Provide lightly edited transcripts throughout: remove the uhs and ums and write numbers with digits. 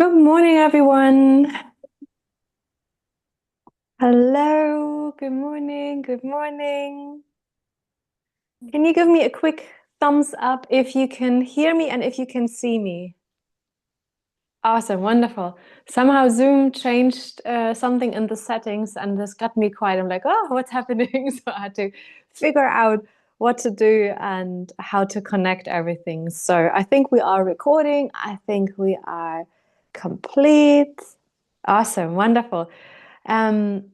Good morning, everyone. Hello. Good morning. Good morning. Can you give me a quick thumbs up if you can hear me and if you can see me? Awesome. Wonderful. Somehow Zoom changed something in the settings and this got me quiet. I'm like, oh, what's happening? So I had to figure out what to do and how to connect everything. So I think we are recording. I think we are complete. Awesome. Wonderful. Um,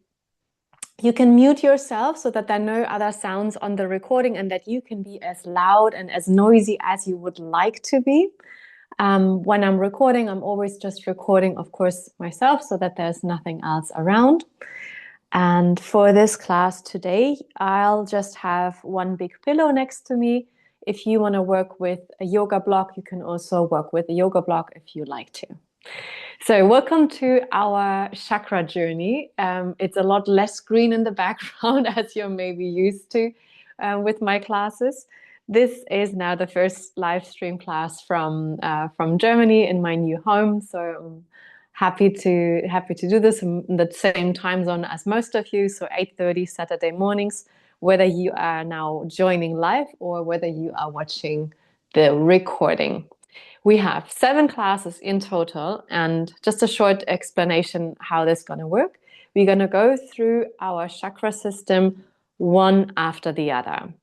You can mute yourself so that there are no other sounds on the recording and that you can be as loud and as noisy as you would like to be. When I'm recording, I'm always just recording, of course, myself so that there's nothing else around. And for this class today, I'll just have one big pillow next to me. If you want to work with a yoga block, you can also work with a yoga block if you like to. So, welcome to our chakra journey. It's a lot less green in the background as you're maybe used to with my classes. This is now the first live stream class from Germany in my new home. So I'm happy to do this in the same time zone as most of you. So 8:30 Saturday mornings, whether you are now joining live or whether you are watching the recording. We have 7 classes in total, and just a short explanation how this is going to work. We're going to go through our chakra system one after the other.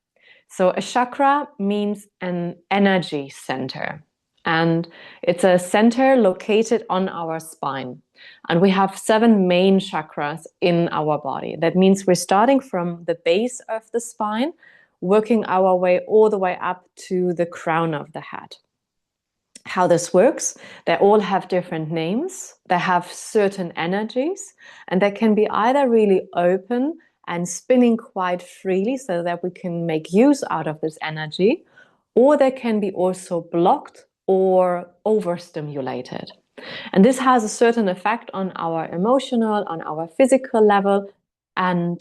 So a chakra means an energy center, and it's a center located on our spine. And we have 7 main chakras in our body. That means we're starting from the base of the spine, working our way all the way up to the crown of the head. How this works, they all have different names, they have certain energies, and they can be either really open and spinning quite freely so that we can make use out of this energy, or they can be also blocked or overstimulated. And this has a certain effect on our emotional, on our physical level, and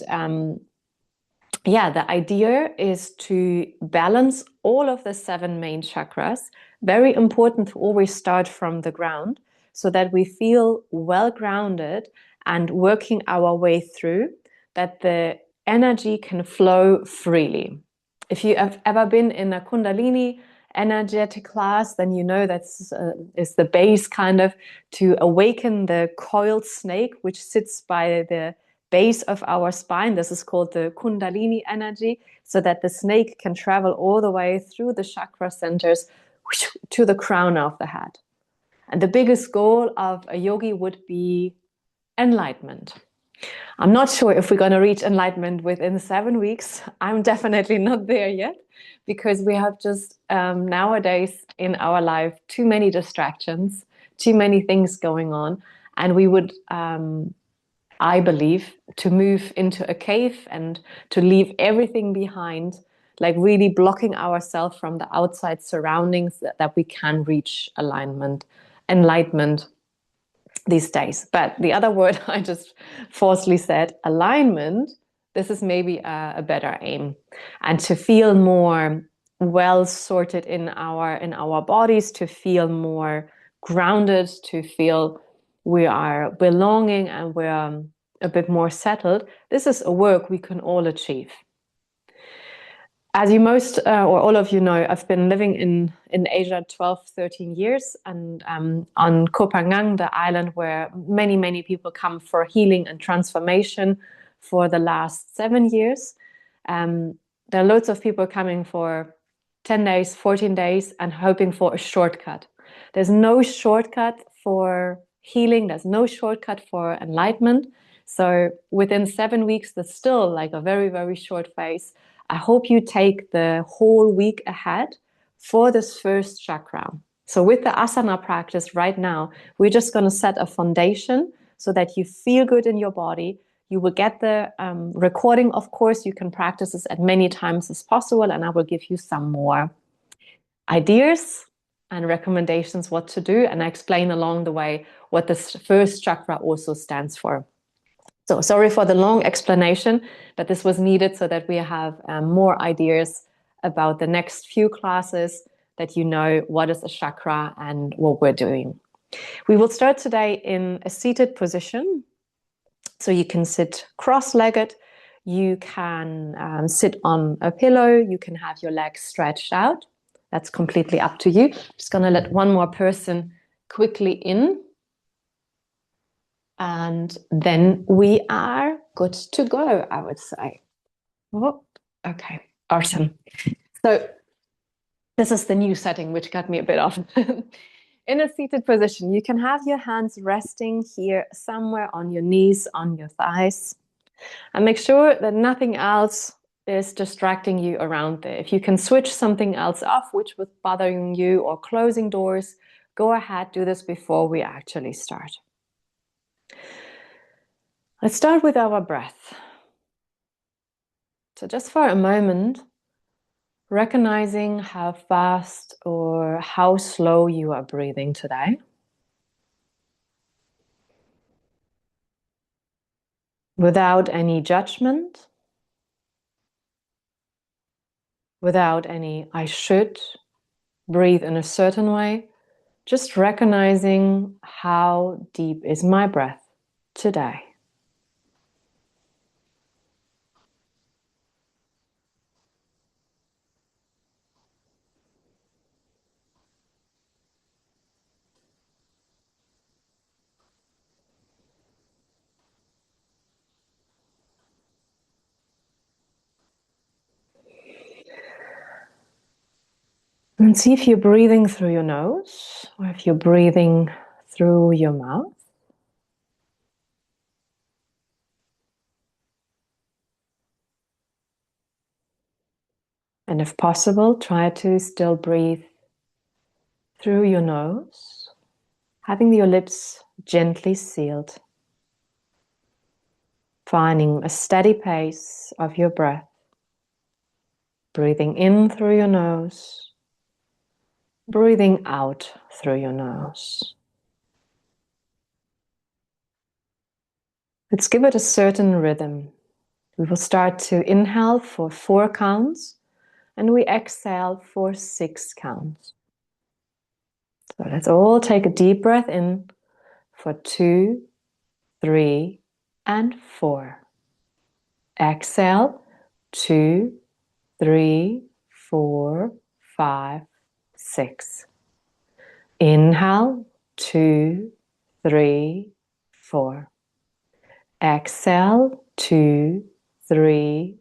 the idea is to balance all of the 7 main chakras. Very important to always start from the ground so that we feel well grounded and working our way through, that the energy can flow freely. If you have ever been in a Kundalini energetic class, then you know that's is the base kind of to awaken the coiled snake, which sits by the base of our spine. This is called the Kundalini energy, so that the snake can travel all the way through the chakra centers to the crown of the head. And the biggest goal of a yogi would be enlightenment. I'm not sure if we're going to reach enlightenment within 7 weeks. I'm definitely not there yet because we have just nowadays in our life too many distractions, too many things going on. And we would I believe, to move into a cave and to leave everything behind, like really blocking ourselves from the outside surroundings that we can reach enlightenment these days. But the other word I just falsely said, alignment, this is maybe a better aim. And to feel more well sorted in our bodies, to feel more grounded, to feel we are belonging and we're a bit more settled. This is a work we can all achieve. As you most or all of you know, I've been living in Asia 12, 13 years, and on Koh Phangan, the island where many, many people come for healing and transformation for the last 7 years. There are loads of people coming for 10 days, 14 days, and hoping for a shortcut. There's no shortcut for healing. There's no shortcut for enlightenment. So within 7 weeks, there's still like a very, very short phase. I hope you take the whole week ahead for this first chakra. So with the asana practice right now, we're just going to set a foundation so that you feel good in your body. You will get the recording, of course. You can practice this as many times as possible, and I will give you some more ideas and recommendations what to do, and I explain along the way what this first chakra also stands for. So sorry for the long explanation, but this was needed so that we have more ideas about the next few classes, that you know what is a chakra and what we're doing. We will start today in a seated position. So you can sit cross-legged, you can sit on a pillow, you can have your legs stretched out. That's completely up to you. I'm just going to let one more person quickly in. And then we are good to go, I would say. Oh, okay, awesome. So this is the new setting, which got me a bit off. In a seated position, you can have your hands resting here somewhere on your knees, on your thighs. And make sure that nothing else is distracting you around there. If you can switch something else off, which was bothering you, or closing doors, go ahead, do this before we actually start. Let's start with our breath. So just for a moment, recognizing how fast or how slow you are breathing today. Without any judgment, without any I should breathe in a certain way, just recognizing how deep is my breath today. And see if you're breathing through your nose or if you're breathing through your mouth. And if possible, try to still breathe through your nose, having your lips gently sealed, finding a steady pace of your breath, breathing in through your nose, breathing out through your nose. Let's give it a certain rhythm. We will start to inhale for 4 counts and we exhale for 6 counts. So let's all take a deep breath in for 2, 3, and 4. Exhale, 2, 3, 4, 5, 6. Inhale, 2, 3, 4. Exhale, 2, 3,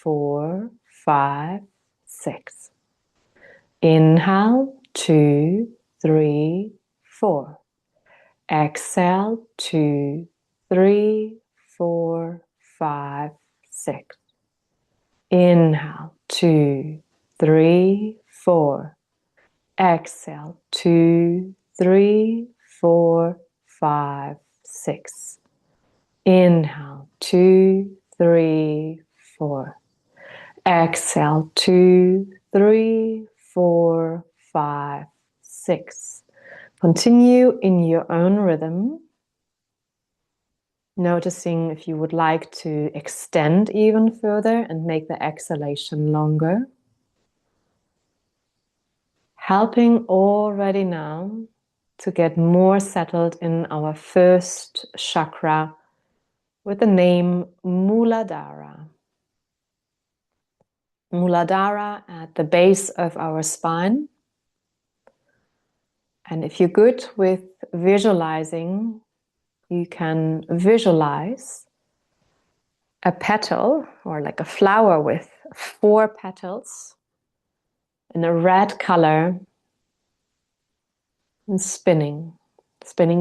4, 5, 6. Inhale, 2, 3, 4. Exhale, 2, 3, 4, 5, 6. Inhale, 2, 3, 4. Exhale, 2, 3, 4, 5, 6. Inhale, 2, 3, 4. Exhale, 2, 3, 4, 5, 6. Continue in your own rhythm, noticing if you would like to extend even further and make the exhalation longer. Helping already now to get more settled in our first chakra with the name Muladhara. Muladhara at the base of our spine. And if you're good with visualizing, you can visualize a petal or like a flower with 4 petals in a red color and spinning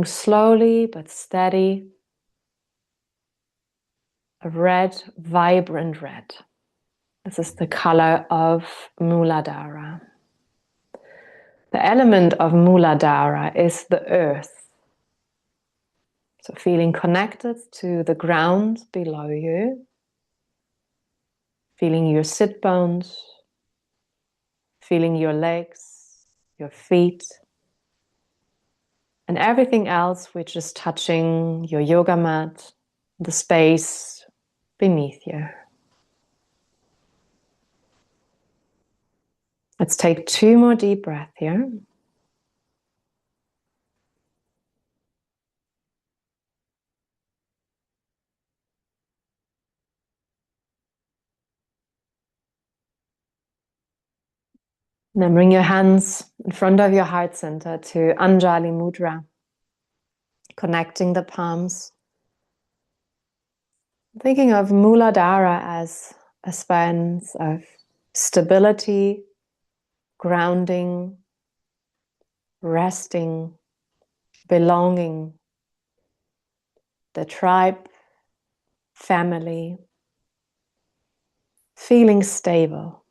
slowly but steady. A red, vibrant red. This is the color of Muladhara. The element of Muladhara is the earth. So feeling connected to the ground below you. Feeling your sit bones. Feeling your legs, your feet. And everything else which is touching your yoga mat, the space beneath you. Let's take 2 more deep breaths here. And then bring your hands in front of your heart center to Anjali Mudra, connecting the palms. Thinking of Muladhara as a sense of stability, grounding, resting, belonging, the tribe, family, feeling stable.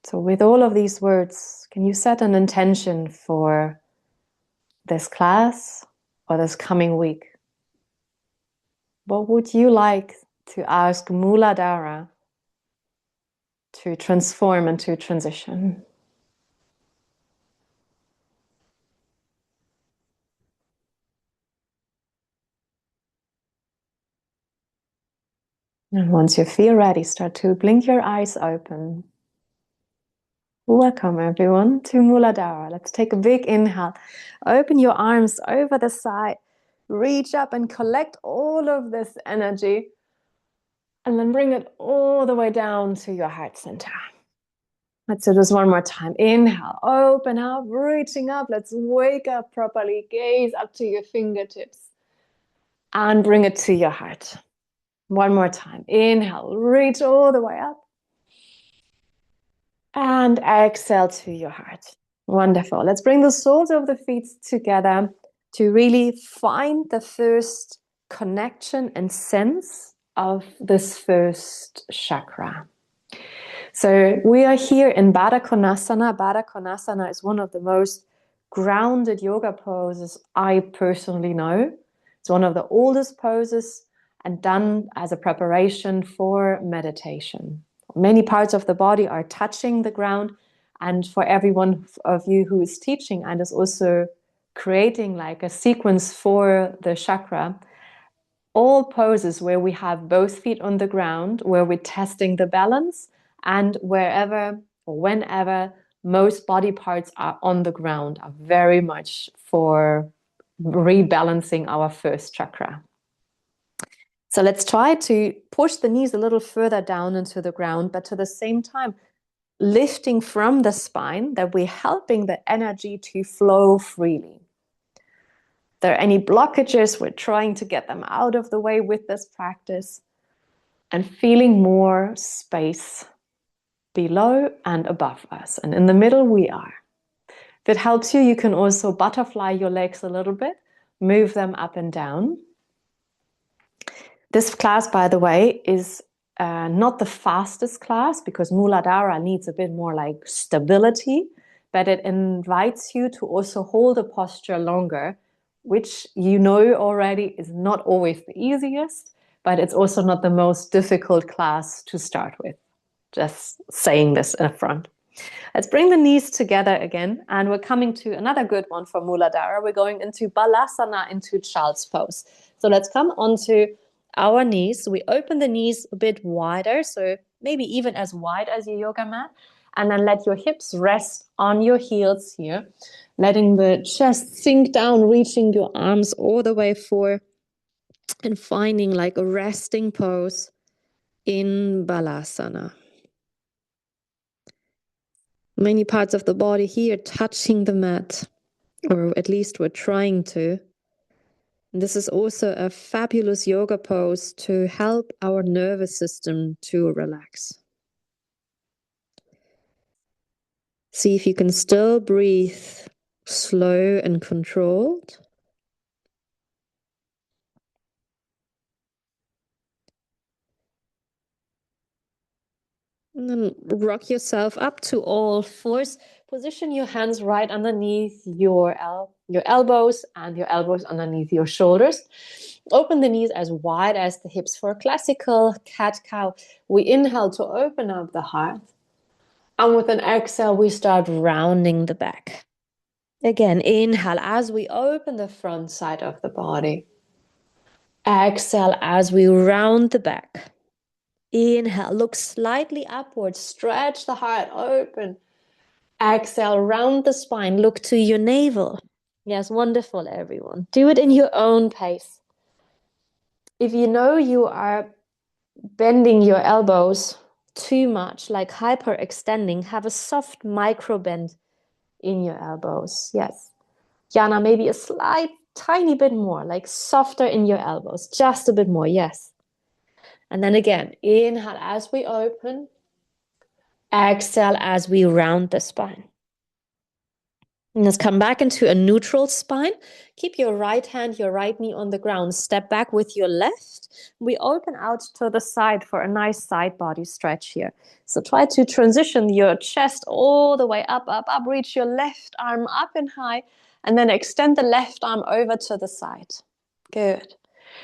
So with all of these words, can you set an intention for this class or this coming week? What would you like to ask Muladhara to transform and to transition? And once you feel ready, start to blink your eyes open. Welcome everyone to Muladhara. Let's take a big inhale. Open your arms over the side. Reach up and collect all of this energy. And then bring it all the way down to your heart center. Let's do this one more time. Inhale, open up, reaching up. Let's wake up properly. Gaze up to your fingertips. And bring it to your heart. One more time. Inhale, reach all the way up. And exhale to your heart. Wonderful. Let's bring the soles of the feet together to really find the first connection and sense of this first chakra. So we are here in Baddha Konasana. Baddha Konasana is one of the most grounded yoga poses I personally know. It's one of the oldest poses and done as a preparation for meditation. Many parts of the body are touching the ground, and for every one of you who is teaching and is also creating like a sequence for the chakra, all poses where we have both feet on the ground, where we're testing the balance, and wherever or whenever most body parts are on the ground are very much for rebalancing our first chakra. So let's try to push the knees a little further down into the ground, but to the same time, lifting from the spine, that we're helping the energy to flow freely. If there are any blockages, we're trying to get them out of the way with this practice and feeling more space below and above us. And in the middle we are. If it helps you, you can also butterfly your legs a little bit, move them up and down. This class, by the way, is not the fastest class because Muladhara needs a bit more like stability, but it invites you to also hold a posture longer, which you know already is not always the easiest, but it's also not the most difficult class to start with. Just saying this in front. Let's bring the knees together again, and we're coming to another good one for Muladhara. We're going into Balasana, into Child's Pose. So let's come onto our knees. We open the knees a bit wider, so maybe even as wide as your yoga mat, and then let your hips rest on your heels here, letting the chest sink down, reaching your arms all the way forward, and finding like a resting pose in Balasana. Many parts of the body here touching the mat, or at least we're trying to. And this is also a fabulous yoga pose to help our nervous system to relax. See if you can still breathe slow and controlled. And then rock yourself up to all fours. Position your hands right underneath your elbows and your elbows underneath your shoulders. Open the knees as wide as the hips for a classical cat-cow. We inhale to open up the heart. And with an exhale, we start rounding the back. Again, inhale as we open the front side of the body. Exhale as we round the back. Inhale, look slightly upwards, stretch the heart open. Exhale, round the spine, look to your navel. Yes, wonderful, everyone. Do it in your own pace. If you know you are bending your elbows too much, like hyperextending, have a soft micro bend in your elbows. Yes. Jana, maybe a slight, tiny bit more, like softer in your elbows, just a bit more. Yes. And then again, inhale as we open, exhale as we round the spine. And let's come back into a neutral spine. Keep your right hand, your right knee on the ground. Step back with your left. We open out to the side for a nice side body stretch here. So try to transition your chest all the way up, up, up. Reach your left arm up and high. And then extend the left arm over to the side. Good.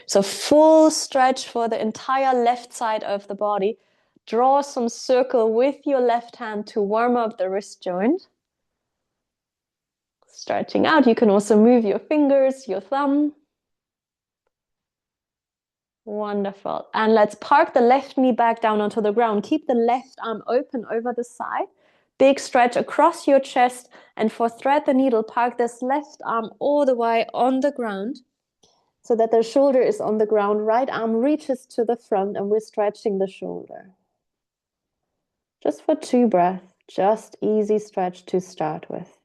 So full stretch for the entire left side of the body. Draw some circle with your left hand to warm up the wrist joint. Stretching out. You can also move your fingers, your thumb. Wonderful. And let's park the left knee back down onto the ground. Keep the left arm open over the side. Big stretch across your chest. And for thread the needle, park this left arm all the way on the ground so that the shoulder is on the ground. Right arm reaches to the front and we're stretching the shoulder. Just for 2 breaths. Just easy stretch to start with.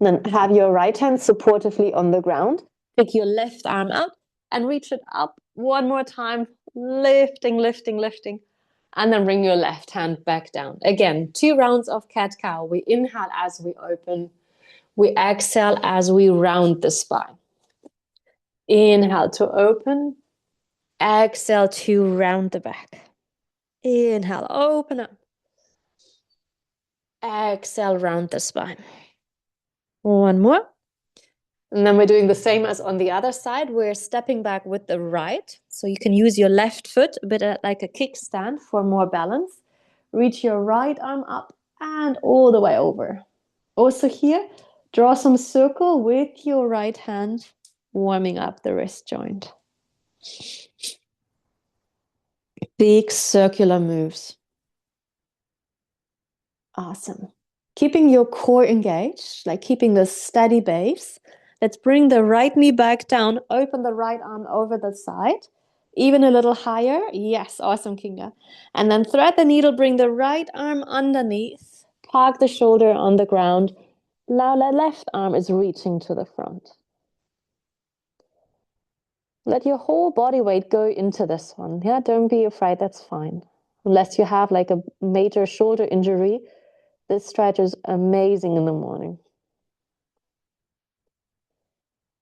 Then have your right hand supportively on the ground. Pick your left arm up and reach it up one more time. Lifting, lifting, lifting. And then bring your left hand back down. Again, 2 rounds of cat-cow. We inhale as we open. We exhale as we round the spine. Inhale to open. Exhale to round the back. Inhale, open up. Exhale, round the spine. One more. And then we're doing the same as on the other side. We're stepping back with the right. So you can use your left foot a bit like a kickstand for more balance. Reach your right arm up and all the way over. Also here, draw some circle with your right hand, warming up the wrist joint. Big circular moves. Awesome. Keeping your core engaged, like keeping the steady base. Let's bring the right knee back down, open the right arm over the side, even a little higher. Yes, awesome, Kinga. And then thread the needle, bring the right arm underneath, park the shoulder on the ground. Now the left arm is reaching to the front. Let your whole body weight go into this one. Yeah, don't be afraid, that's fine. Unless you have like a major shoulder injury, this stretch is amazing in the morning.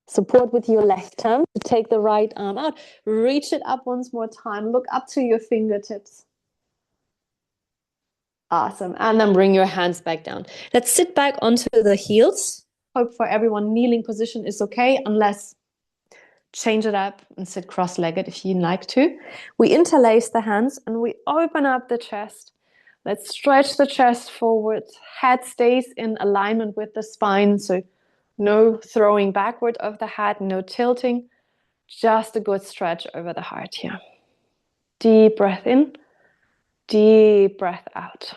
Support with your left hand to take the right arm out. Reach it up once more time. Look up to your fingertips. Awesome. And then bring your hands back down. Let's sit back onto the heels. Hope for everyone kneeling position is okay, unless change it up and sit cross-legged if you'd like to. We interlace the hands and we open up the chest. Let's stretch the chest forward. Head stays in alignment with the spine. So no throwing backward of the head, no tilting. Just a good stretch over the heart here. Deep breath in. Deep breath out.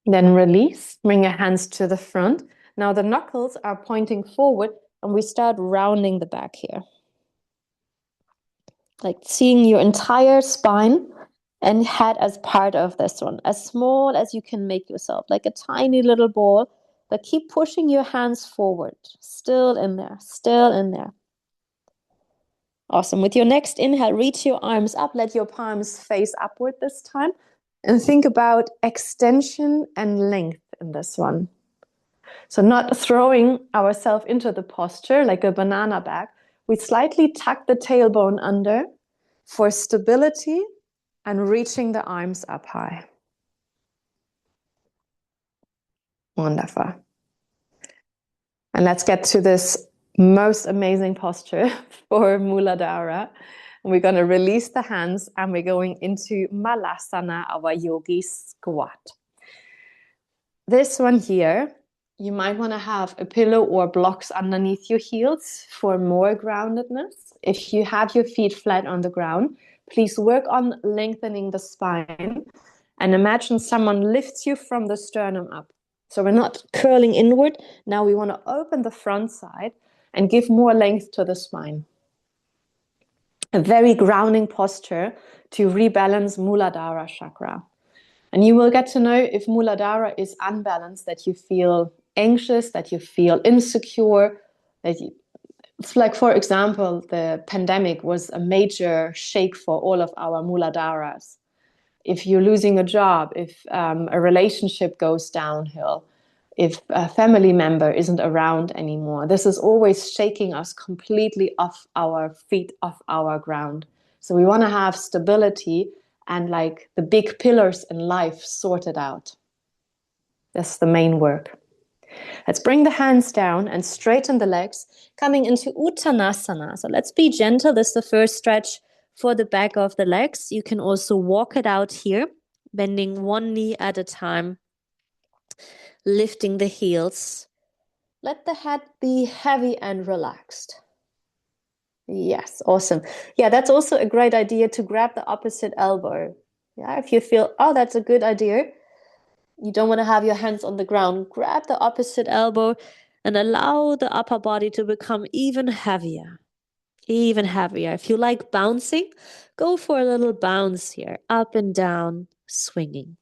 Then release. Bring your hands to the front. Now the knuckles are pointing forward and we start rounding the back here. Like seeing your entire spine and head as part of this one. As small as you can make yourself. Like a tiny little ball. But keep pushing your hands forward. Still in there. Still in there. Awesome. With your next inhale, reach your arms up. Let your palms face upward this time. And think about extension and length in this one. So not throwing ourselves into the posture like a banana back. We slightly tuck the tailbone under for stability and reaching the arms up high. Wonderful. And let's get to this most amazing posture for Muladhara. We're going to release the hands and we're going into Malasana, our yogi squat. This one here, you might want to have a pillow or blocks underneath your heels for more groundedness. If you have your feet flat on the ground, please work on lengthening the spine and imagine someone lifts you from the sternum up. So we're not curling inward. Now we want to open the front side and give more length to the spine. A very grounding posture to rebalance Muladhara chakra. And you will get to know if Muladhara is unbalanced, that you feel anxious, that you feel insecure, it's like, for example, the pandemic was a major shake for all of our Muladharas. If you're losing a job, if a relationship goes downhill, if a family member isn't around anymore, this is always shaking us completely off our feet, off our ground. So we want to have stability and like the big pillars in life sorted out. That's the main work. Let's bring the hands down and straighten the legs, coming into Uttanasana. So let's be gentle. This is the first stretch for the back of the legs. You can also walk it out here, bending one knee at a time, lifting the heels. Let the head be heavy and relaxed. Yes, awesome. Yeah, that's also a great idea to grab the opposite elbow. Yeah, if you feel, oh, that's a good idea, you don't want to have your hands on the ground, grab the opposite elbow and allow the upper body to become even heavier. Even heavier. If you like bouncing, go for a little bounce here, up and down, swinging.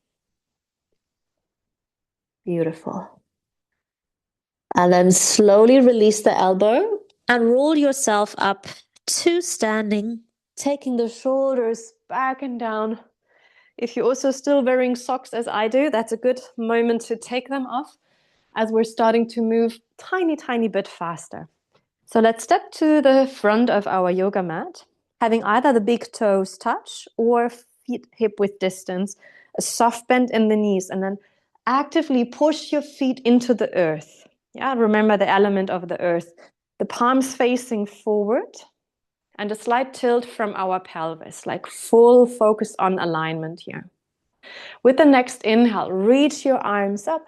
Beautiful. And then slowly release the elbow and roll yourself up to standing, taking the shoulders back and down. If you're also still wearing socks as I do, that's a good moment to take them off as we're starting to move tiny bit faster. So let's step to the front of our yoga mat, having either the big toes touch or feet hip width distance, a soft bend in the knees, and then actively push your feet into the earth. Yeah, remember the element of the earth. The palms facing forward and a slight tilt from our pelvis, like full focus on alignment here. With the next inhale, reach your arms up,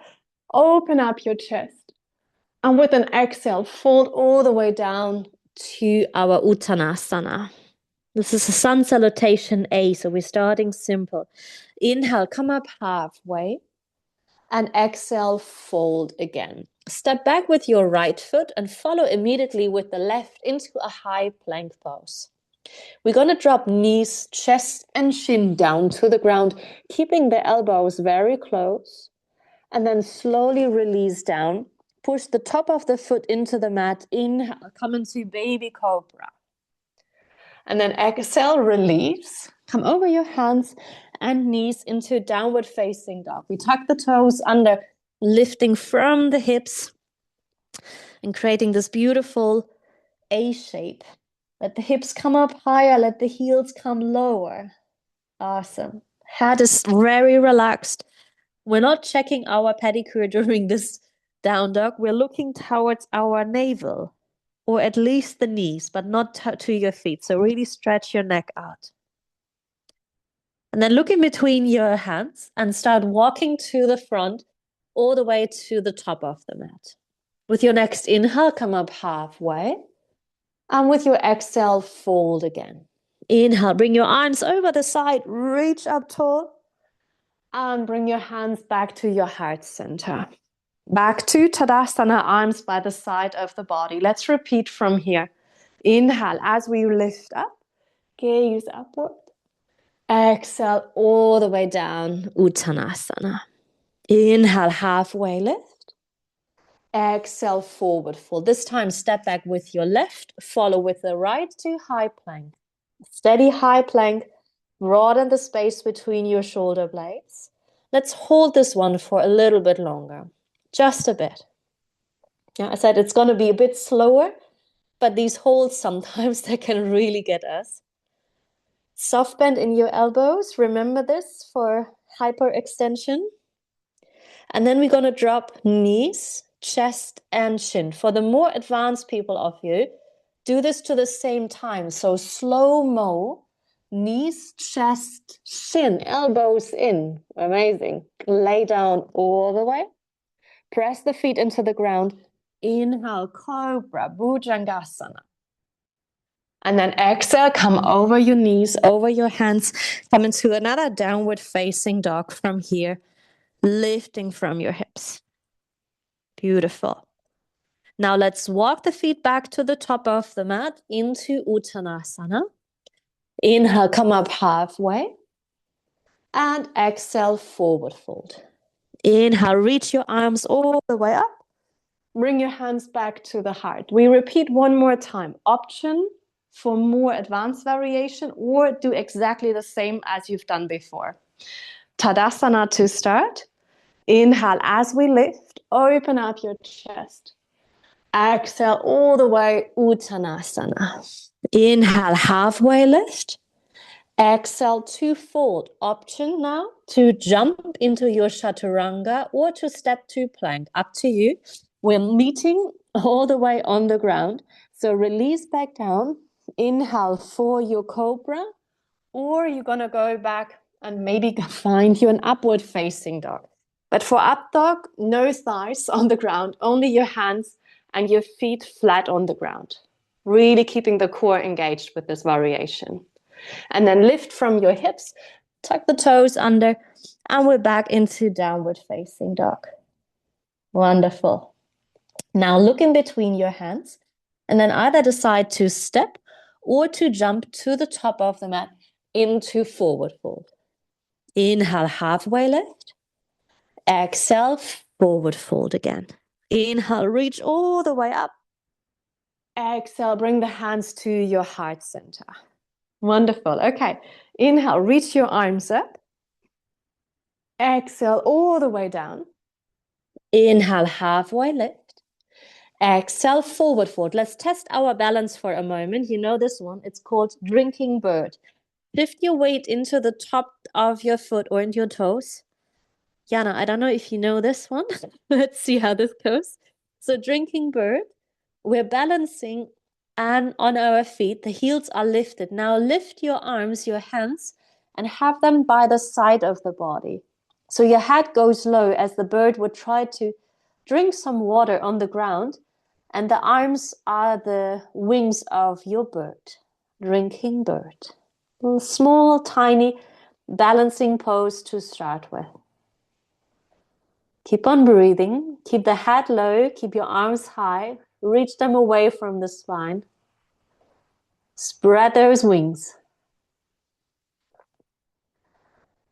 open up your chest. And with an exhale, fold all the way down to our Uttanasana. This is a sun salutation A, so we're starting simple. Inhale, come up halfway. And exhale, fold again. Step back with your right foot and follow immediately with the left into a high plank pose. We're going to drop knees, chest, and shin down to the ground, keeping the elbows very close. And then slowly release down. Push the top of the foot into the mat. Inhale, come into baby cobra. And then exhale, release. Come over your hands and knees into downward facing dog. We tuck the toes under, lifting from the hips and creating this beautiful A shape. Let the hips come up higher, let the heels come lower. Awesome. Head is very relaxed. We're not checking our pedicure during this down dog. We're looking towards our navel, or at least the knees, but not to your feet. So really stretch your neck out. And then look in between your hands and start walking to the front, all the way to the top of the mat. With your next inhale, come up halfway. And with your exhale, fold again. Inhale, bring your arms over the side, reach up tall. And bring your hands back to your heart center. Back to Tadasana, arms by the side of the body. Let's repeat from here. Inhale, as we lift up, gaze upward. Exhale, all the way down, Uttanasana. Inhale, halfway lift. Exhale, forward fold. This time, step back with your left, follow with the right to high plank. Steady high plank. Broaden the space between your shoulder blades. Let's hold this one for a little bit longer. Just a bit. Yeah, I said it's going to be a bit slower, but these holds sometimes they can really get us. Soft bend in your elbows. Remember this for hyperextension. And then we're going to drop knees, chest, and shin. For the more advanced people of you, do this to the same time. So slow-mo. Knees, chest, shin, elbows in. Amazing. Lay down all the way. Press the feet into the ground. Inhale, Cobra, Bhujangasana. And then exhale, come over your knees, over your hands. Come into another downward facing dog from here. Lifting from your hips. Beautiful. Now let's walk the feet back to the top of the mat into Uttanasana. Inhale, come up halfway. And exhale, forward fold. Inhale, reach your arms all the way up. Bring your hands back to the heart. We repeat one more time. Option for more advanced variation, or do exactly the same as you've done before. Tadasana to start. Inhale as we lift, open up your chest. Exhale all the way, Uttanasana. Inhale, halfway lift. Exhale to fold. Option now to jump into your chaturanga or to step to plank. Up to you. We're meeting all the way on the ground. So release back down. Inhale for your cobra, or you're going to go back and maybe find you an upward facing dog. But for up dog, no thighs on the ground, only your hands and your feet flat on the ground. Really keeping the core engaged with this variation. And then lift from your hips, tuck the toes under, and we're back into downward facing dog. Wonderful. Now look in between your hands and then either decide to step or to jump to the top of the mat into forward fold. Inhale, halfway lift. Exhale, forward fold again. Inhale, reach all the way up. Exhale, bring the hands to your heart center. Wonderful. Okay. Inhale, reach your arms up. Exhale all the way down. Inhale, halfway lift. Exhale, forward fold. Let's test our balance for a moment. You know this one. It's called drinking bird. Shift your weight into the top of your foot or into your toes. Jana, I don't know if you know this one. Let's see how this goes. So drinking bird, we're balancing and on our feet, the heels are lifted. Now lift your arms, your hands, and have them by the side of the body. So your head goes low as the bird would try to drink some water on the ground, and the arms are the wings of your bird. Drinking bird. A small, tiny balancing pose to start with. Keep on breathing. Keep the head low. Keep your arms high. Reach them away from the spine. Spread those wings.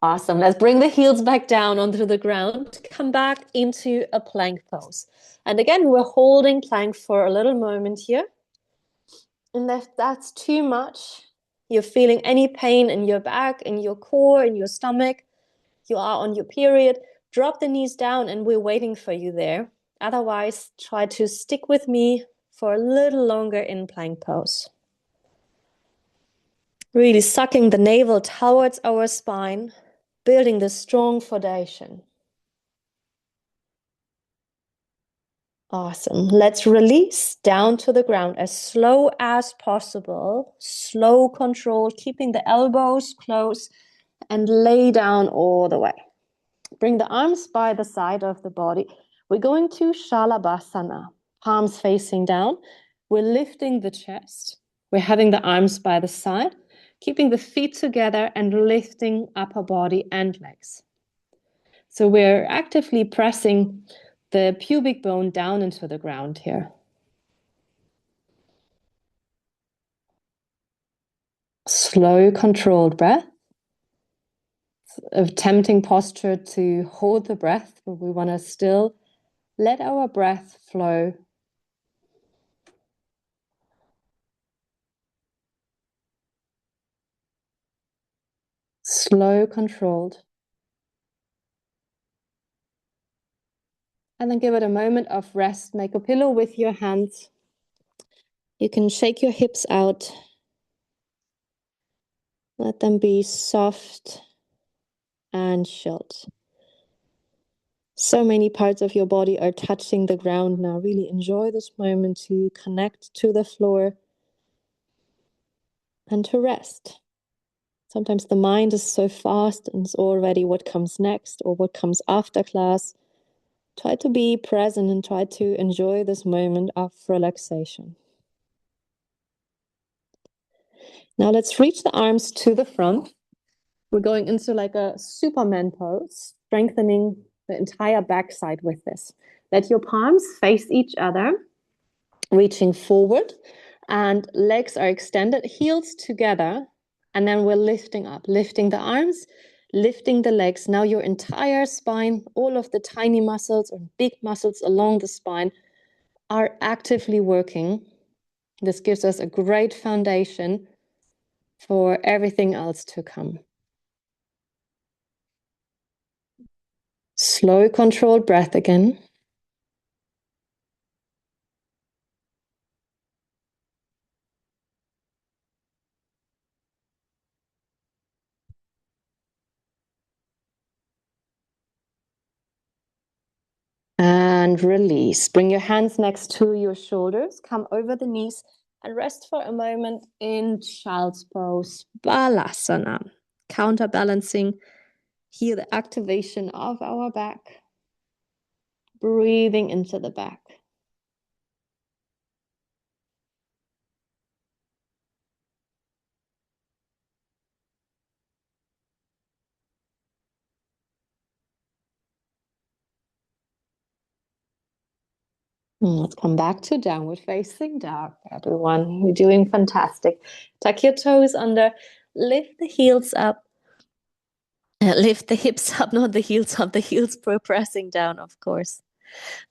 Awesome. Let's bring the heels back down onto the ground. Come back into a plank pose. And again, we're holding plank for a little moment here. And if that's too much, you're feeling any pain in your back, in your core, in your stomach, you are on your period, drop the knees down and we're waiting for you there. Otherwise, try to stick with me for a little longer in plank pose. Really sucking the navel towards our spine, building the strong foundation. Awesome. Let's release down to the ground as slow as possible. Slow control, keeping the elbows close and lay down all the way. Bring the arms by the side of the body. We're going to Shalabhasana. Palms facing down. We're lifting the chest. We're having the arms by the side, keeping the feet together and lifting upper body and legs. So we're actively pressing the pubic bone down into the ground here. Slow, controlled breath. A tempting posture to hold the breath, but we want to still let our breath flow. Slow, controlled. And then give it a moment of rest. Make a pillow with your hands. You can shake your hips out. Let them be soft and chilled. So many parts of your body are touching the ground now. Really enjoy this moment to connect to the floor and to rest. Sometimes the mind is so fast and it's already what comes next or what comes after class. Try to be present and try to enjoy this moment of relaxation. Now let's reach the arms to the front. We're going into like a Superman pose, strengthening the entire backside with this. Let your palms face each other. reaching forward, and legs are extended, heels together, and then we're lifting up, lifting the arms, lifting the legs. Now your entire spine, all of the tiny muscles or big muscles along the spine are actively working. This gives us a great foundation for everything else to come. Slow, controlled breath again. And release. Bring your hands next to your shoulders. Come over the knees and rest for a moment in child's pose, Balasana. Counterbalancing here the activation of our back. Breathing into the back. Let's come back to downward facing dog, everyone. You're doing fantastic. Tuck your toes under, lift the heels up. Lift the hips up, not the heels up. The heels pressing down, of course.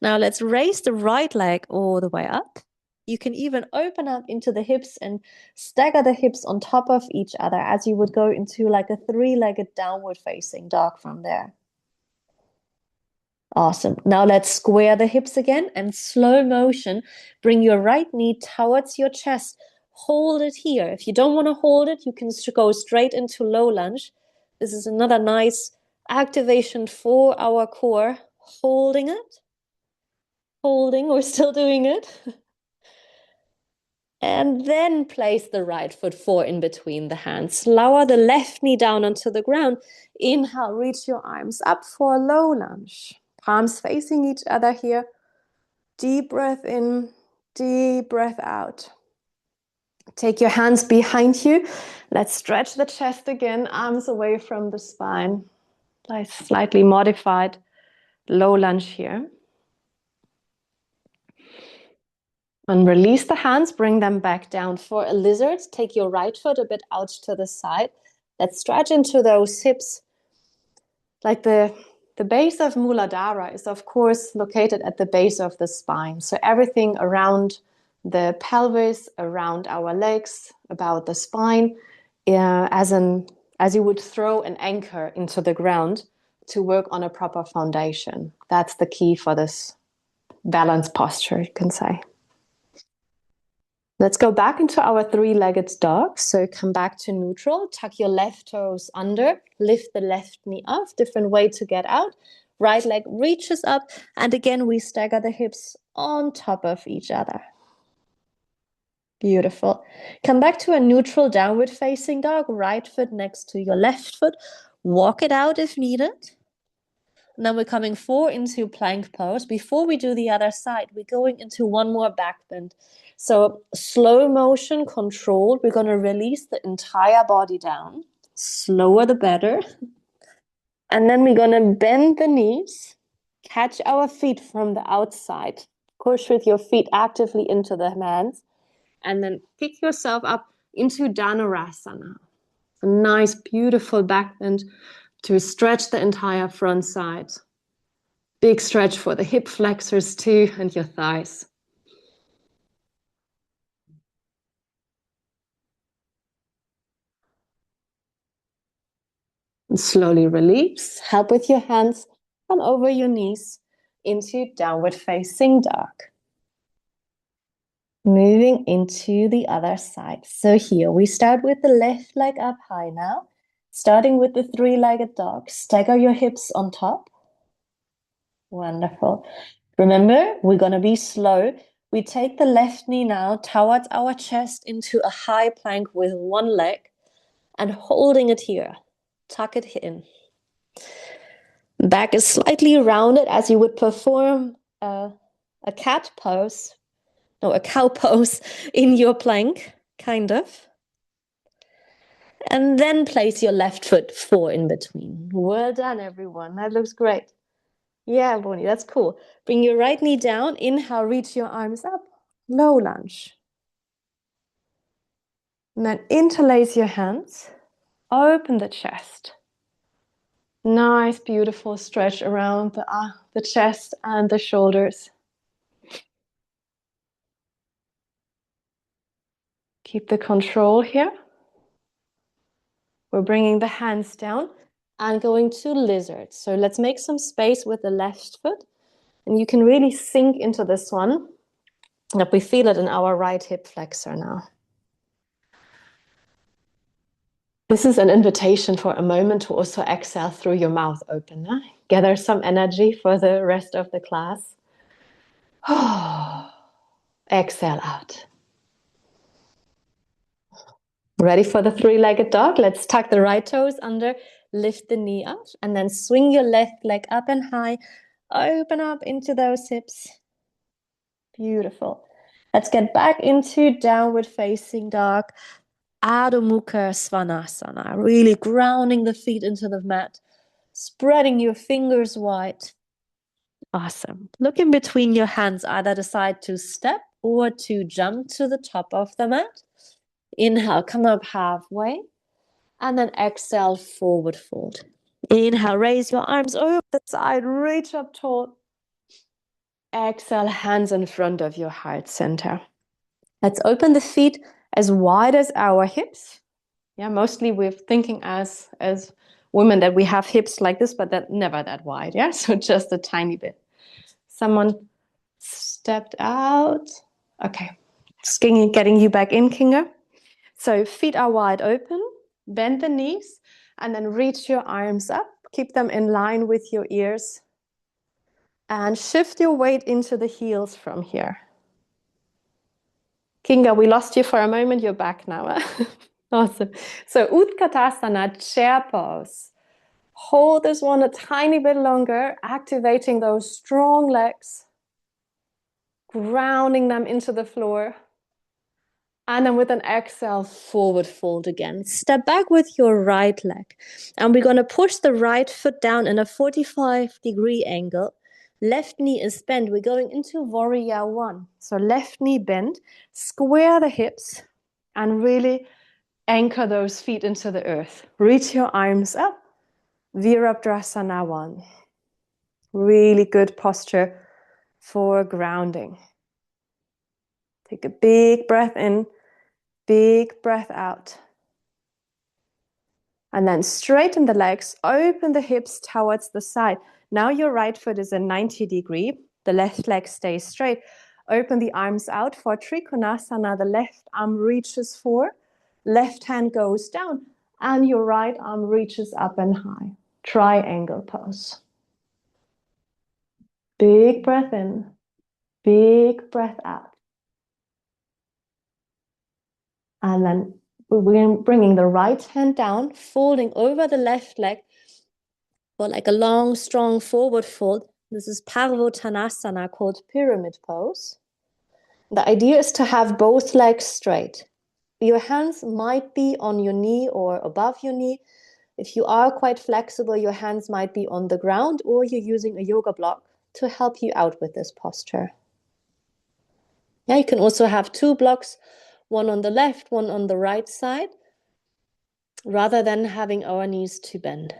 Now let's raise the right leg all the way up. You can even open up into the hips and stagger the hips on top of each other as you would go into like a three-legged downward facing dog from there. Awesome. Now let's square the hips again and slow motion. Bring your right knee towards your chest. Hold it here. If you don't want to hold it, you can go straight into low lunge. This is another nice activation for our core. Holding it. Holding. We're still doing it. And then place the right foot four in between the hands. Lower the left knee down onto the ground. Inhale, reach your arms up for a low lunge. Palms facing each other here. Deep breath in, deep breath out. Take your hands behind you. Let's stretch the chest again, arms away from the spine. Nice, slightly modified low lunge here. And release the hands, bring them back down for a lizard. Take your right foot a bit out to the side. Let's stretch into those hips. Like the base of Muladhara is, of course, located at the base of the spine. So everything around the pelvis, around our legs, about the spine, as you would throw an anchor into the ground to work on a proper foundation. That's the key for this balanced posture, you can say. Let's go back into our three-legged dog. So come back to neutral, tuck your left toes under, lift the left knee up, different way to get out. Right leg reaches up, and again, we stagger the hips on top of each other. Beautiful. Come back to a neutral downward facing dog, right foot next to your left foot. Walk it out if needed. Now we're coming forward into plank pose. Before we do the other side, we're going into one more back bend. So slow motion, controlled. We're going to release the entire body down. Slower the better. And then we're going to bend the knees, catch our feet from the outside. Push with your feet actively into the hands. And then pick yourself up into Dhanurasana. A nice, beautiful back bend to stretch the entire front side. Big stretch for the hip flexors too and your thighs. And slowly release. Help with your hands. Come over your knees into downward facing dog. Moving into the other side. So here we start with the left leg up high now. Starting with the three-legged dog. Stagger your hips on top. Wonderful. Remember, we're going to be slow. We take the left knee now towards our chest into a high plank with one leg and holding it here. Tuck it in. Back is slightly rounded as you would perform a cat pose. No, a cow pose in your plank, kind of. And then place your left foot four in between. Well done, everyone. That looks great. Yeah, Bonnie, that's cool. Bring your right knee down. Inhale, reach your arms up. low lunge. And then interlace your hands, open the chest. Nice, beautiful stretch around the chest and the shoulders. Keep the control here. We're bringing the hands down and going to lizard. So let's make some space with the left foot. And you can really sink into this one. That we feel it in our right hip flexor now. This is an invitation for a moment to also exhale through your mouth open. Gather some energy for the rest of the class. Exhale out. Ready for the three-legged dog? Let's tuck the right toes under, lift the knee up, and then swing your left leg up and high. Open up into those hips. Beautiful. Let's get back into downward facing dog. Adho Mukha Svanasana, really grounding the feet into the mat, spreading your fingers wide. Awesome. Look in between your hands, either decide to step or to jump to the top of the mat. Inhale, come up halfway, and then exhale, forward fold. Inhale, raise your arms over the side, reach up tall. Exhale, hands in front of your heart center. Let's open the feet as wide as our hips. Yeah, mostly we're thinking as women that we have hips like this, but that never that wide. Yeah, so just a tiny bit. Someone stepped out. Okay, just getting you back in, Kinga. So feet are wide open. Bend the knees and then reach your arms up. Keep them in line with your ears. And shift your weight into the heels from here. Kinga, we lost you for a moment. You're back now. Awesome. So Utkatasana, chair pose. Hold this one a tiny bit longer, activating those strong legs, grounding them into the floor. And then with an exhale, forward fold again. Step back with your right leg. And we're going to push the right foot down in a 45-degree angle. Left knee is bent. We're going into warrior one. So left knee bent, square the hips, and really anchor those feet into the earth. Reach your arms up. Virabhadrasana one. Really good posture for grounding. Take a big breath in, big breath out. And then straighten the legs, open the hips towards the side. Now your right foot is in 90 degree. The left leg stays straight. Open the arms out for Trikonasana. The left arm reaches forward. Left hand goes down. And your right arm reaches up and high. Triangle pose. Big breath in. Big breath out. And then we're bringing the right hand down, folding over the left leg for like a long, strong forward fold. This is Parvottanasana, called pyramid pose. The idea is to have both legs straight. Your hands might be on your knee or above your knee. If you are quite flexible, your hands might be on the ground, or you're using a yoga block to help you out with this posture. Yeah, you can also have two blocks, one on the left, one on the right side, rather than having our knees to bend.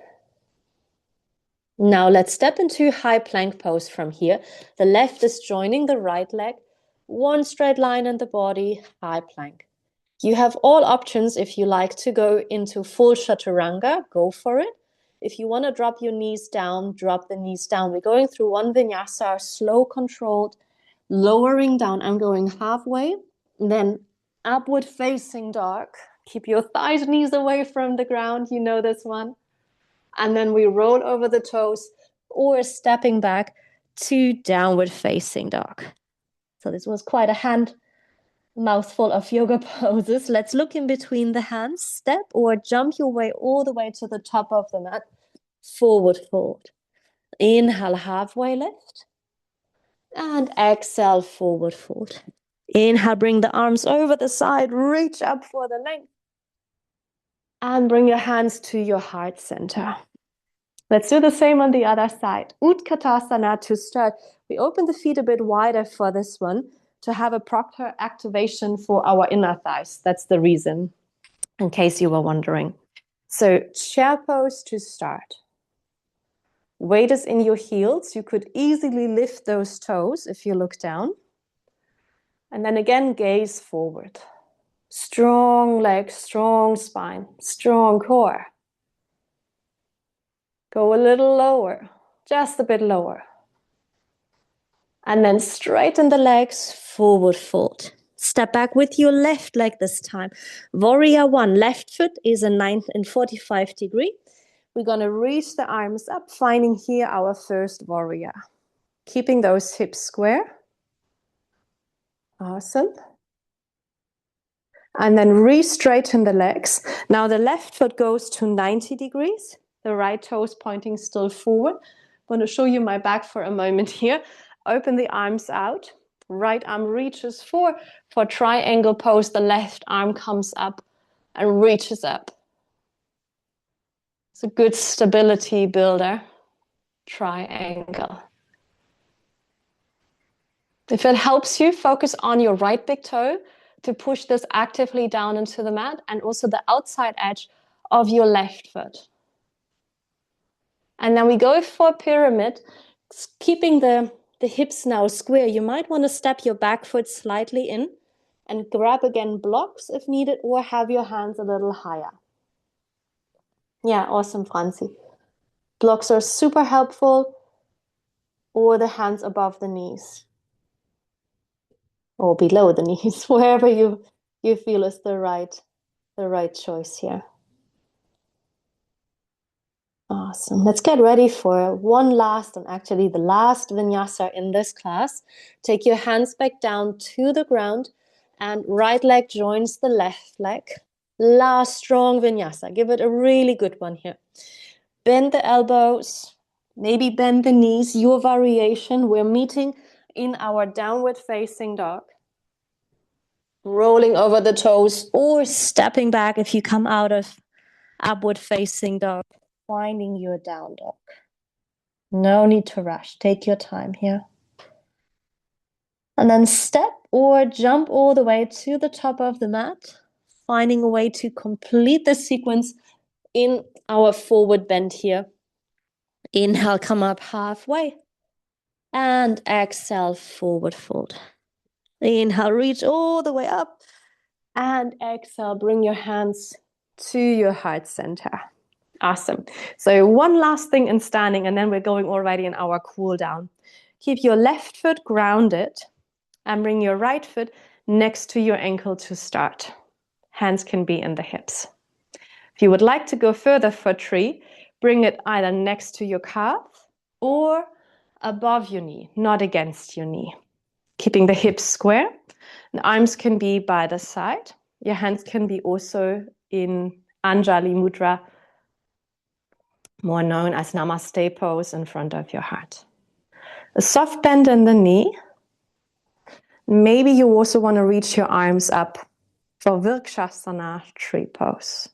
Now let's step into high plank pose from here. The left is joining the right leg, one straight line in the body, high plank. You have all options. If you like to go into full chaturanga, go for it. If you want to drop your knees down, drop the knees down. We're going through one vinyasa, slow, controlled, lowering down. I'm going halfway, then upward facing dog. Keep your thighs, knees away from the ground. You know this one. And then we roll over the toes or stepping back to downward facing dog. So this was quite a mouthful of yoga poses. Let's look in between the hands. Step or jump your way all the way to the top of the mat. Forward fold. Inhale, halfway lift. And exhale, forward fold. Inhale, bring the arms over the side. Reach up for the length. And bring your hands to your heart center. Let's do the same on the other side. Utkatasana to start. We open the feet a bit wider for this one. to have a proper activation for our inner thighs. That's the reason, in case you were wondering. So chair pose to start. Weight is in your heels. You could easily lift those toes if you look down. And then again, gaze forward. Strong legs, strong spine, strong core. Go a little lower, just a bit lower. And then straighten the legs, forward fold. Step back with your left leg this time. Warrior one, left foot is a 45 degree. We're going to reach the arms up, finding here our first warrior. Keeping those hips square. Awesome. And then re-straighten the legs. Now the left foot goes to 90 degrees. The right toe is pointing still forward. I'm going to show you my back for a moment here. Open the arms out. Right arm reaches for triangle pose. The left arm comes up and reaches up. It's a good stability builder. Triangle. If it helps you, focus on your right big toe to push this actively down into the mat and also the outside edge of your left foot. And then we go for pyramid, keeping the hips now square. You might want to step your back foot slightly in and grab again blocks if needed, or have your hands a little higher. Yeah, awesome, Franzi. Blocks are super helpful, or the hands above the knees. Or below the knees, wherever you feel is the right choice here. Awesome. Let's get ready for one last, and actually the last vinyasa in this class. Take your hands back down to the ground and right leg joins the left leg. Last strong vinyasa. Give it a really good one here. Bend the elbows, maybe bend the knees, your variation. We're meeting in our downward facing dog. Rolling over the toes or stepping back if you come out of upward facing dog. Finding your down dog. No need to rush. Take your time here. And then step or jump all the way to the top of the mat. Finding a way to complete the sequence in our forward bend here. Inhale, come up halfway. And exhale, forward fold. Inhale, reach all the way up. And exhale, bring your hands to your heart center. Awesome. So one last thing in standing, and then we're going already in our cool down. Keep your left foot grounded and bring your right foot next to your ankle to start. Hands can be in the hips. If you would like to go further for tree, bring it either next to your calf or above your knee, not against your knee. Keeping the hips square. The arms can be by the side. Your hands can be also in Anjali Mudra, more known as Namaste pose, in front of your heart. A soft bend in the knee. Maybe you also want to reach your arms up for Vrikshasana, tree pose.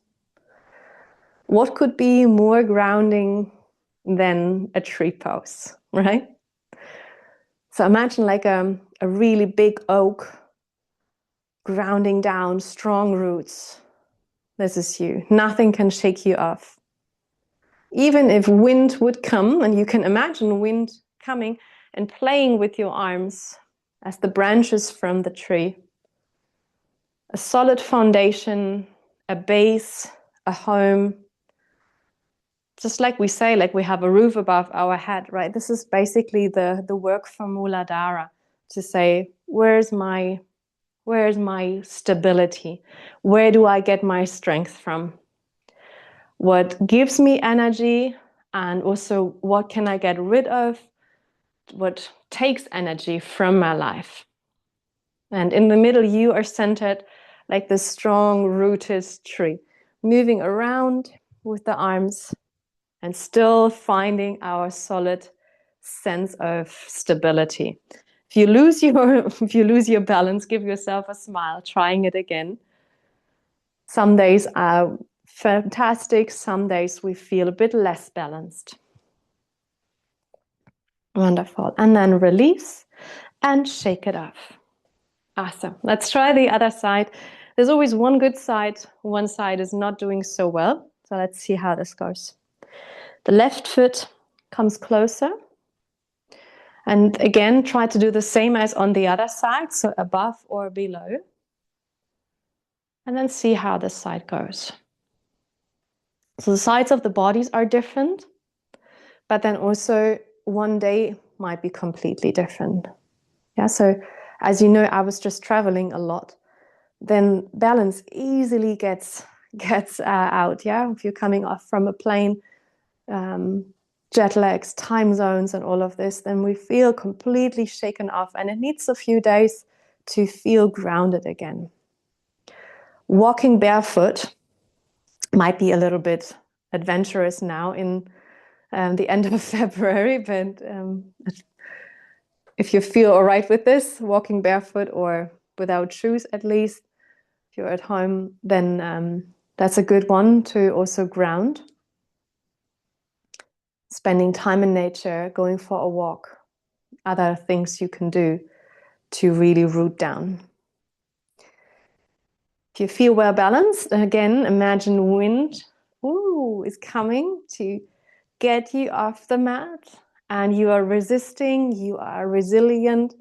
What could be more grounding than a tree pose, right? So imagine like a really big oak, grounding down, strong roots. This is you. Nothing can shake you off. Even if wind would come, and you can imagine wind coming and playing with your arms as the branches from the tree. A solid foundation, a base, a home. Just like we say, like we have a roof above our head, right? This is basically the work from Muladhara, to say, where's my stability? Where do I get my strength from? What gives me energy, and also what can I get rid of? What takes energy from my life? And in the middle, you are centered like this strong rooted tree, moving around with the arms and still finding our solid sense of stability. If you lose your balance, give yourself a smile, trying it again. Some days are fantastic, some days we feel a bit less balanced. Wonderful. And then release and shake it off. Awesome. Let's try the other side. There's always one good side. One side is not doing so well. So let's see how this goes. The left foot comes closer. And again, try to do the same as on the other side. So above or below. And then see how this side goes. So the sides of the bodies are different. But then also one day might be completely different. Yeah, so as you know, I was just traveling a lot. Then balance easily gets out. Yeah, if you're coming off from a plane, jet lags, time zones, and all of this, then we feel completely shaken off, and it needs a few days to feel grounded again. Walking barefoot might be a little bit adventurous now in the end of February, but if you feel all right with this, walking barefoot or without shoes at least, if you're at home, then that's a good one to also ground. Spending time in nature, going for a walk, other things you can do to really root down. If you feel well balanced, again, imagine wind is coming to get you off the mat, and you are resisting, you are resilient,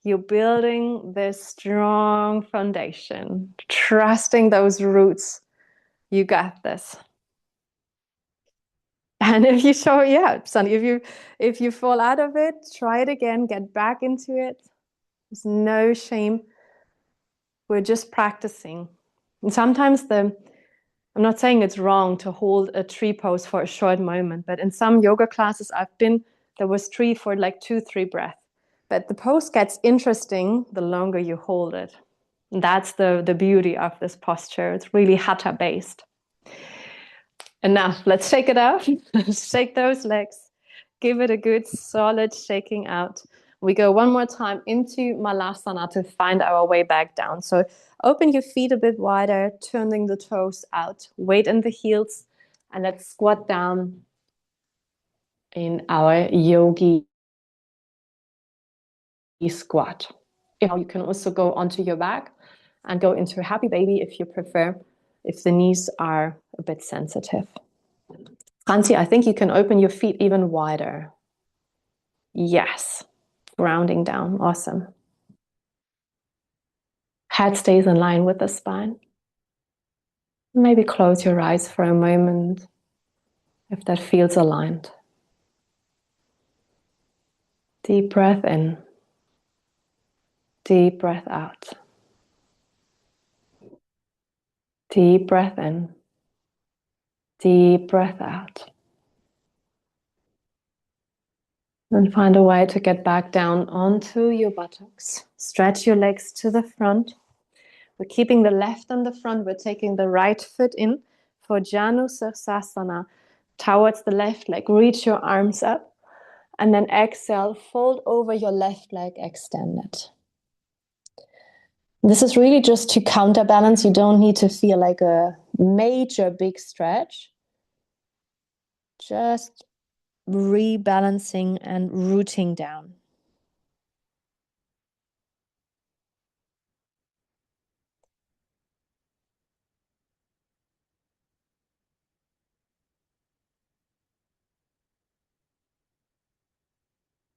you're building this strong foundation, trusting those roots. You got this. And if you show, Sunny, if you fall out of it, try it again, get back into it. There's no shame. We're just practicing. And sometimes I'm not saying it's wrong to hold a tree pose for a short moment, but in some yoga classes I've been, there was tree for like 2-3 breaths. But the pose gets interesting the longer you hold it. And that's the beauty of this posture. It's really hatha based. And now let's shake it out. Shake those legs. Give it a good solid shaking out. We go one more time into Malasana to find our way back down. So open your feet a bit wider, turning the toes out. Weight in the heels. And let's squat down in our yogi squat. You can also go onto your back and go into a happy baby if you prefer, if the knees are a bit sensitive. Franzi, I think you can open your feet even wider. Yes. Grounding down. Awesome. Head stays in line with the spine. Maybe close your eyes for a moment if that feels aligned. Deep breath in. Deep breath out. Deep breath in. Deep breath out. And find a way to get back down onto your buttocks. Stretch your legs to the front. We're keeping the left on the front. We're taking the right foot in for Janu Sirsasana. Towards the left leg. Reach your arms up. And then exhale, fold over your left leg, extend it. This is really just to counterbalance. You don't need to feel like a major big stretch. Just rebalancing and rooting down.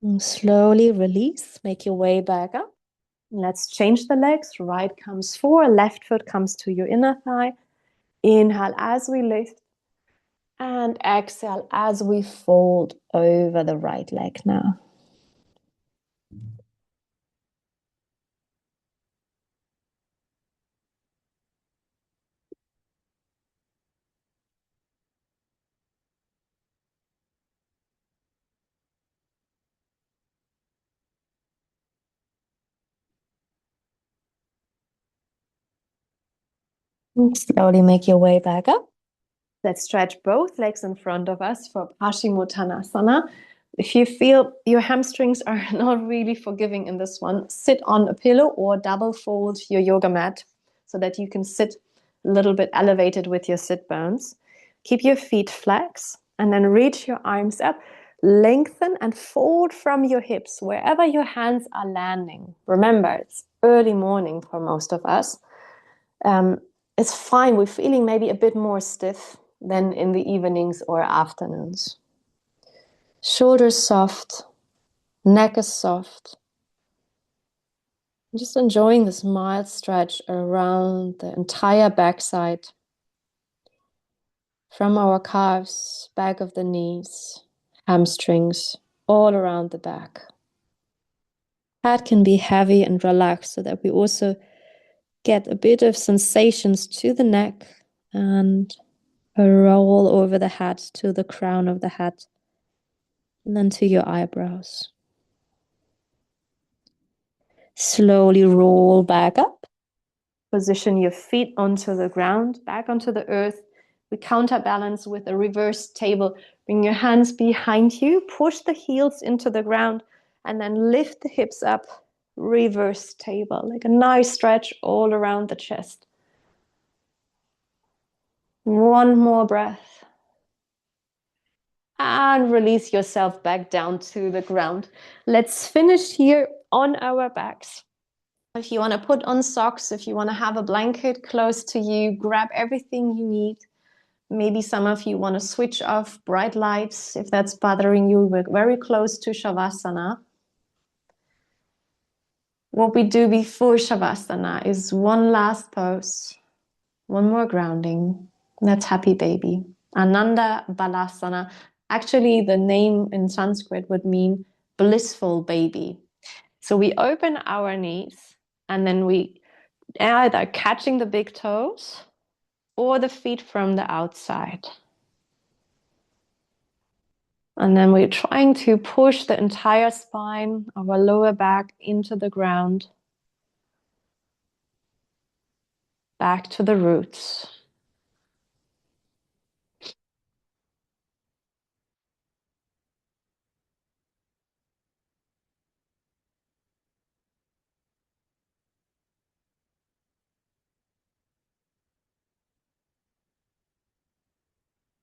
And slowly release, make your way back up. Let's change the legs. Right comes forward, left foot comes to your inner thigh. Inhale as we lift. And exhale as we fold over the right leg now. And slowly make your way back up. Let's stretch both legs in front of us for Paschimottanasana. If you feel your hamstrings are not really forgiving in this one, sit on a pillow or double fold your yoga mat so that you can sit a little bit elevated with your sit bones. Keep your feet flex and then reach your arms up. Lengthen and fold from your hips wherever your hands are landing. Remember, it's early morning for most of us, um, it's fine. We're feeling maybe a bit more stiff than in the evenings or afternoons. Shoulders soft, neck is soft. Just enjoying this mild stretch around the entire backside, from our calves, back of the knees, hamstrings, all around the back. Head can be heavy and relaxed so that we also get a bit of sensations to the neck and a roll over the head to the crown of the head and then to your eyebrows. Slowly roll back up. Position your feet onto the ground, back onto the earth. We counterbalance with a reverse table. Bring your hands behind you, push the heels into the ground, and then lift the hips up. Reverse table, like a nice stretch all around the chest. One more breath. And release yourself back down to the ground. Let's finish here on our backs. If you want to put on socks, if you want to have a blanket close to you, grab everything you need. Maybe some of you want to switch off bright lights if that's bothering you. We're very close to Shavasana. What we do before Shavasana is one last pose, one more grounding. That's happy baby. Ananda Balasana. Actually, the name in Sanskrit would mean blissful baby. So we open our knees and then we either catching the big toes or the feet from the outside. And then we're trying to push the entire spine, our lower back into the ground, back to the roots.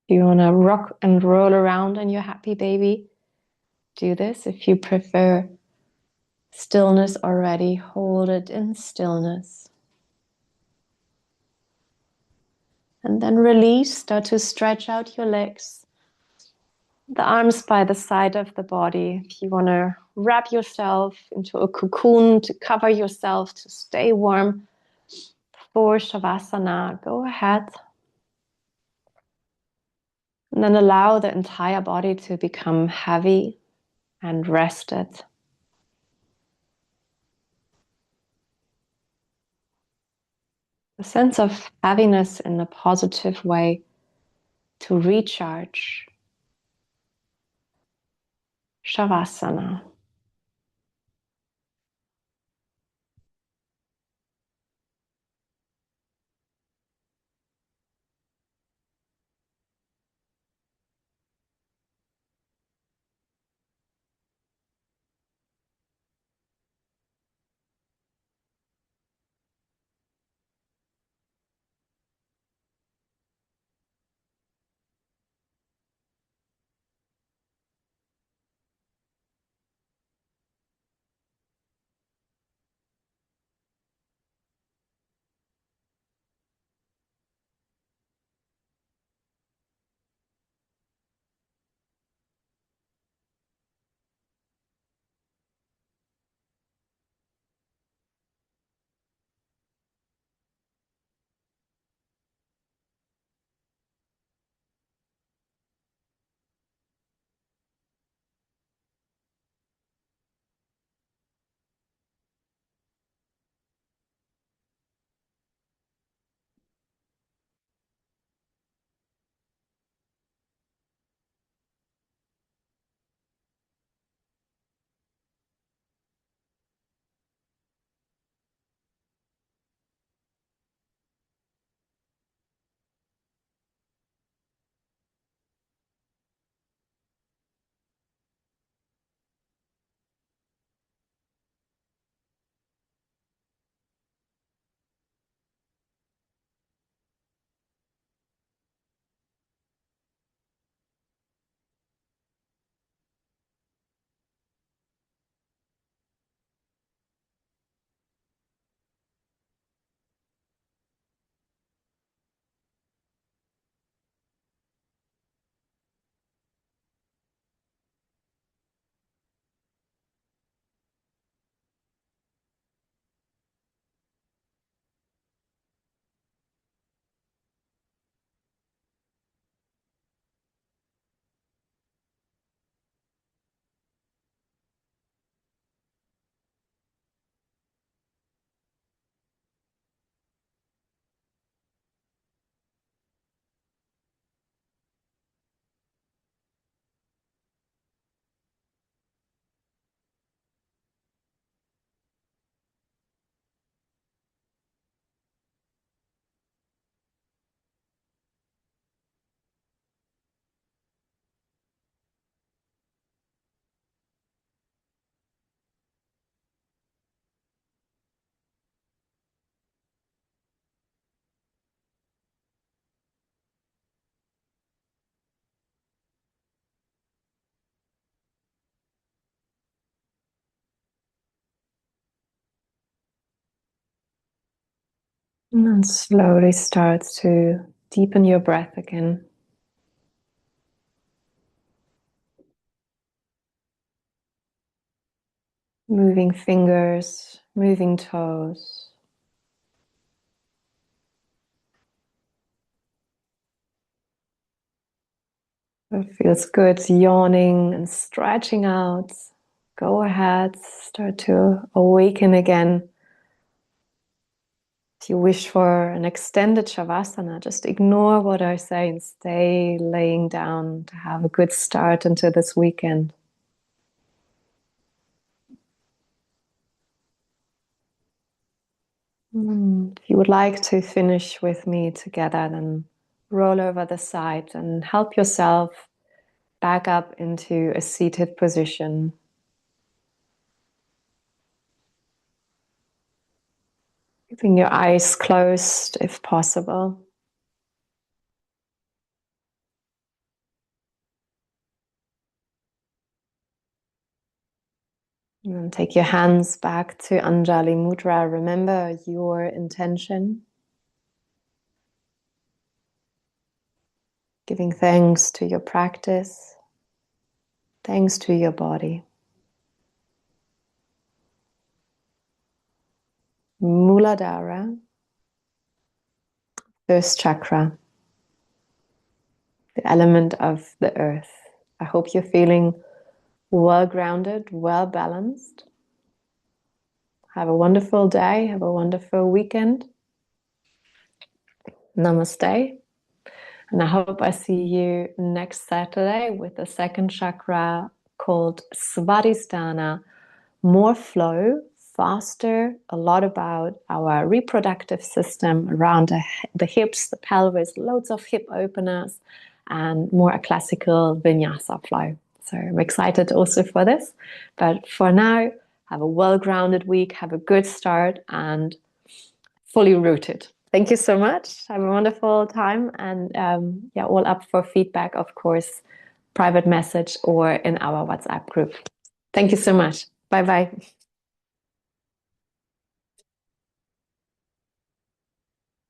If you want to rock and roll around in your happy baby, do this. If you prefer stillness already, hold it in stillness. And then release, start to stretch out your legs. The arms by the side of the body. If you want to wrap yourself into a cocoon to cover yourself, to stay warm for Shavasana, go ahead. And then allow the entire body to become heavy and rested. A sense of heaviness in a positive way to recharge. Shavasana. And then slowly start to deepen your breath again. Moving fingers, moving toes. It feels good, yawning and stretching out. Go ahead, start to awaken again. If you wish for an extended Shavasana, just ignore what I say and stay laying down to have a good start into this weekend. If you would like to finish with me together, then roll over the side and help yourself back up into a seated position. Keeping your eyes closed if possible. And then take your hands back to Anjali Mudra. Remember your intention. Giving thanks to your practice. Thanks to your body. Muladhara, first chakra, the element of the earth. I hope you're feeling well grounded, well balanced. Have a wonderful day. Have a wonderful weekend. Namaste. And I hope I see you next Saturday with the second chakra called Svadhisthana. More flow, faster, a lot about our reproductive system around the hips, the pelvis, loads of hip openers, and more a classical vinyasa flow. So I'm excited also for this. But for now, have a well-grounded week, have a good start, and fully rooted. Thank you so much. Have a wonderful time. And yeah, all up for feedback, of course, private message or in our WhatsApp group. Thank you so much. Bye-bye.